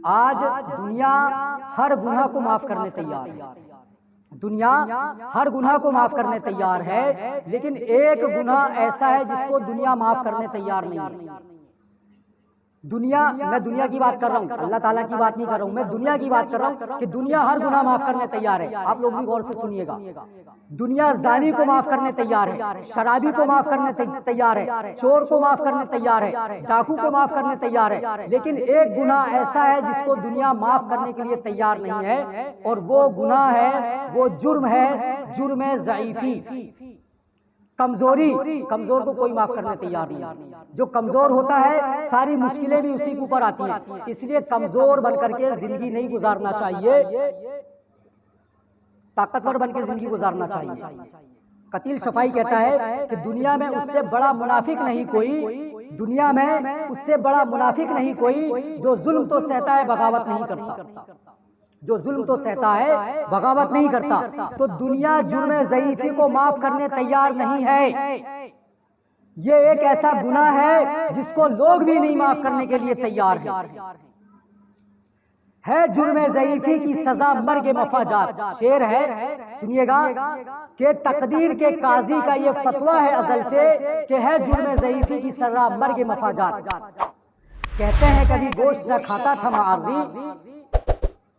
آج دنیا ہر گناہ کو معاف کرنے تیار ہے، دنیا ہر گناہ کو معاف کرنے تیار ہے، لیکن ایک گناہ ایسا ہے جس کو دنیا معاف کرنے تیار نہیں ہے۔ میں دنیا کی بات کر رہا ہوں، اللہ تعالیٰ کی بات نہیں کر رہا ہوں، میں دنیا کی بات کر رہا ہوں کہ دنیا ہر گناہ معاف کرنے تیار ہے۔ آپ لوگ بھی غور سے سنیے گا، دنیا زانی کو معاف کرنے تیار ہے، شرابی کو معاف کرنے تیار ہے، چور کو معاف کرنے تیار ہے، ڈاکو کو معاف کرنے تیار ہے، لیکن ایک گناہ ایسا ہے جس کو دنیا معاف کرنے کے لیے تیار نہیں ہے، اور وہ گناہ ہے، وہ جرم ہے، جرم ضعیفی، کمزوری۔ کمزور کو کوئی معاف کرنے تیار نہیں، جو کمزور ہوتا ہے ساری مشکلیں بھی اسی کے اوپر آتی ہیں، اس لیے کمزور بن کر کے زندگی نہیں گزارنا چاہیے، طاقتور بن کے زندگی گزارنا چاہیے۔ قتیل شفائی کہتا ہے کہ دنیا میں اس سے بڑا منافق نہیں کوئی، دنیا میں اس سے بڑا منافق نہیں کوئی جو ظلم تو سہتا ہے بغاوت نہیں کرتا، جو ظلم تو سہتا ہے بغاوت نہیں کرتا۔ تو دنیا جرم ضعیفی کو معاف کرنے تیار نہیں ہے، یہ ایک ایسا گناہ ہے جس کو لوگ بھی نہیں معاف کرنے کے لیے تیار ہے جرم ضعیفی کی سزا مرگ مفاجات۔ شعر ہے، سنیے گا، کہ تقدیر کے قاضی کا یہ فتویٰ ہے ازل سے کہ ہے جرم ضعیفی کی سزا مرگ مفاجات۔ کہتے ہیں کبھی گوشت نہ کھاتا تھا معاذی،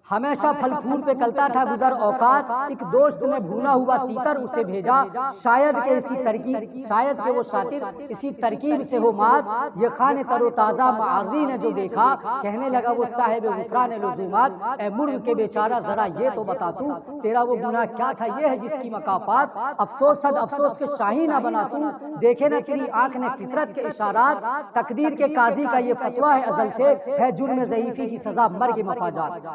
ہمیشہ پھل پھول پہ کلتا تھا گزر اوقات، ایک دوست نے بھونا ہوا تیتر اسے بھیجا، شاید کہ اسی ترکیب، شاید کہ وہ شاطر اسی ترکیب سے ہو مات۔ یہ خان تر و تازہ معاذی نے جو دیکھا، کہنے لگا وہ صاحب غفران لزومات، اے مرغ کے بیچارہ ذرا یہ تو بتا تو تیرا وہ گناہ کیا تھا، یہ ہے جس کی مکافات، افسوس صد افسوس کے شاہی نہ بنا تو، دیکھے نہ تیری آنکھ نے فطرت کے اشارات، تقدیر کے قاضی کا یہ فتویٰ ہے ازل سے ہے جرم ضعیفی کی سزا مرگ مفاجات۔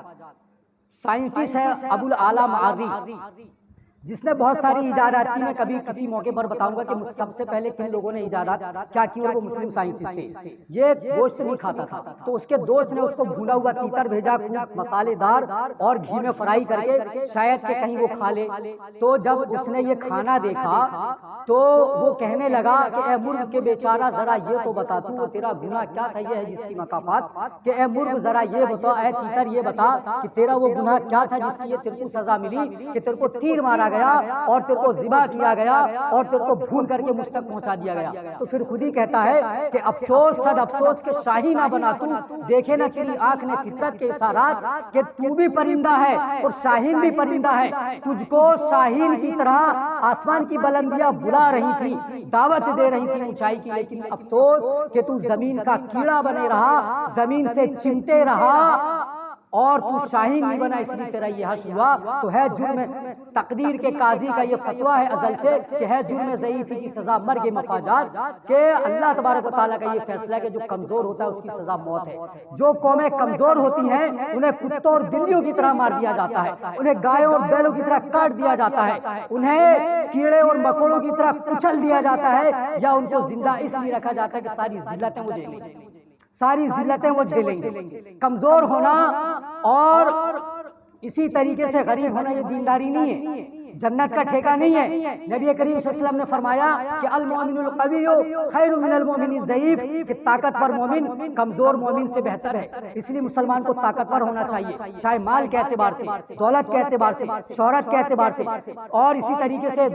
سائنٹسٹ ہے ابو الاعلیٰ معاذی، جس نے بہت ساری ایجادات کی، میں کبھی کسی موقع پر بتاؤں گا کہ سب سے پہلے کن لوگوں نے ایجادات کیا کی، اور وہ مسلم سائنٹسٹ تھے۔ یہ گوشت نہیں کھاتا تھا، تو اس کے دوست نے اس کو بھونا ہوا تیتر بھیجا، خوب مسالے دار اور گھی میں فرائی کر کے، شاید کہ کہیں وہ کھا لے۔ تو جب اس نے یہ کھانا دیکھا تو وہ کہنے لگا کہ اے مرغ کے بیچارہ ذرا یہ تو بتا تو وہ تیرا گناہ کیا تھا، یہ ہے جس کی مکافات، کہ اے مرغ ذرا یہ بتا، اے تیتر یہ بتا کہ تیرا وہ گناہ کیا تھا جس کی یہ تیرے کو سزا ملی، کہ تیرے کو تیر مارا گیا اور تیرے کو ذبح کیا گیا اور تیرے کو بھون کر کے مجھ تک پہنچا دیا گیا۔ تو پھر خود ہی کہتا ہے کہ افسوس صد افسوس کے شاہی نہ بنا تو، دیکھے نہ تیری آنکھ نے فطرت کے اشارات، کہ تو بھی پرندہ ہے اور شاہین بھی پرندہ ہے، تجھ کو شاہین کی طرح آسمان کی بلندیاں بلا رہی تھی، دعوت دے رہی تھی اونچائی کی، لیکن افسوس کہ تو زمین کا کیڑا بنے رہا، زمین سے چمٹے رہا اور تو شاہین نہیں بنا، اس لیے تیرا یہ حشر ہوا۔ تو ہے جرم تقدیر کے قاضی کا یہ فتویٰ ہے ازل سے کہ ہے جرم ضعیفی کی سزا مرگ مفاجات، کہ اللہ تبارک و تعالیٰ کا یہ فیصلہ ہے کہ جو کمزور ہوتا ہے اس کی سزا موت ہے۔ جو قومیں کمزور ہوتی ہیں انہیں کتوں اور بلیوں کی طرح مار دیا جاتا ہے، انہیں گایوں اور بیلوں کی طرح کاٹ دیا جاتا ہے، انہیں کیڑے اور مکوڑوں کی طرح کچل دیا جاتا ہے، یا ان کو زندہ اس لیے رکھا جاتا ہے کہ ساری ذلتیں وہ جھیلیں گے، ساری ذلتیں وہ جھیلیں گے۔ کمزور ہونا اور اسی طریقے سے غریب ہونا یہ دینداری نہیں ہے، جنت کا ٹھیکہ نہیں ہے۔ نبی کریم صلی اللہ علیہ وسلم نے فرمایا کہ المؤمن القوی خیر من المؤمن الضعیف، کہ طاقتور مومن کمزور مومن سے بہتر ہے۔ اس لیے مسلمان کو طاقتور ہونا چاہیے، چاہے مال کے اعتبار سے، دولت کے اعتبار سے، شہرت کے اعتبار سے، اور اسی طریقے سے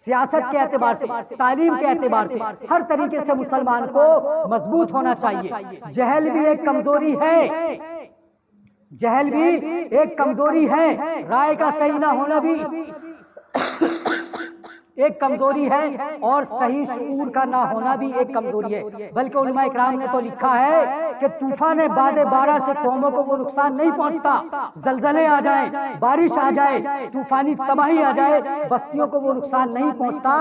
سیاست کے اعتبار سے، تعلیم کے اعتبار سے، ہر طریقے سے مسلمان کو مضبوط ہونا چاہیے۔ جہل بھی ایک کمزوری ہے، جہل بھی ایک کمزوری ہے، رائے کا صحیح نہ ہونا بھی ایک کمزوری ہے، اور صحیح شعور کا نہ ہونا بھی ایک کمزوری ہے۔ بلکہ علماء اکرام نے تو لکھا ہے کہ طوفان باد بارہ سے قوموں کو وہ نقصان نہیں پہنچتا، زلزلے آ جائیں، بارش آ جائے، طوفانی تباہی آ جائے، بستیوں کو وہ نقصان نہیں پہنچتا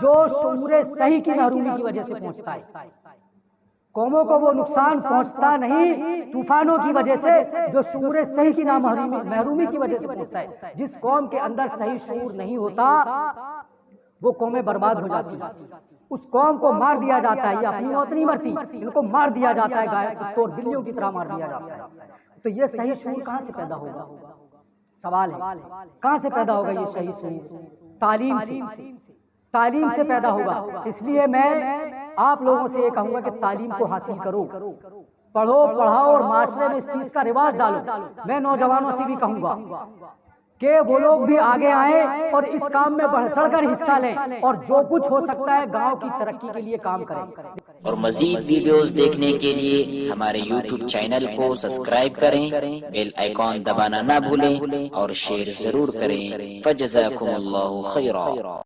جو شعور صحیح کی محرومی کی وجہ سے پہنچتا ہے۔ قوموں کو وہ نقصان پہنچتا نہیں طوفانوں کی وجہ سے جو شعور صحیح کی محرومی کی وجہ سے پہنچتا ہے۔ جس قوم کے اندر صحیح شعور نہیں ہوتا وہ قومیں برباد ہو جاتی ہیں، اس قوم کو مار دیا جاتا ہے، یہ اپنی موت نہیں مرتی، ان کو مار دیا جاتا ہے، گائے کتوں اور بلیوں کی طرح مار دیا جاتا ہے۔ تو یہ صحیح شعور کہاں سے پیدا ہوگا؟ سوال ہے کہاں سے پیدا ہوگا یہ صحیح شعور؟ تعلیم سے، تعلیم سے پیدا ہوگا۔ اس لیے میں آپ لوگوں سے یہ کہوں گا کہ تعلیم کو حاصل کرو، پڑھو پڑھاؤ اور معاشرے میں اس چیز کا رواج ڈالو. میں نوجوانوں سے بھی کہوں گا کہ وہ لوگ بھی آگے آئیں اور اس کام میں بڑھ چڑھ کر حصہ لیں اور جو کچھ ہو سکتا ہے گاؤں کی ترقی کے لیے کام کریں. اور مزید ویڈیوز دیکھنے کے لیے ہمارے یوٹیوب چینل کو سبسکرائب کریں، بیل آئیکن دبانا نہ بھولیں اور شیئر ضرور کریں. فجزاکم اللہ خیرا.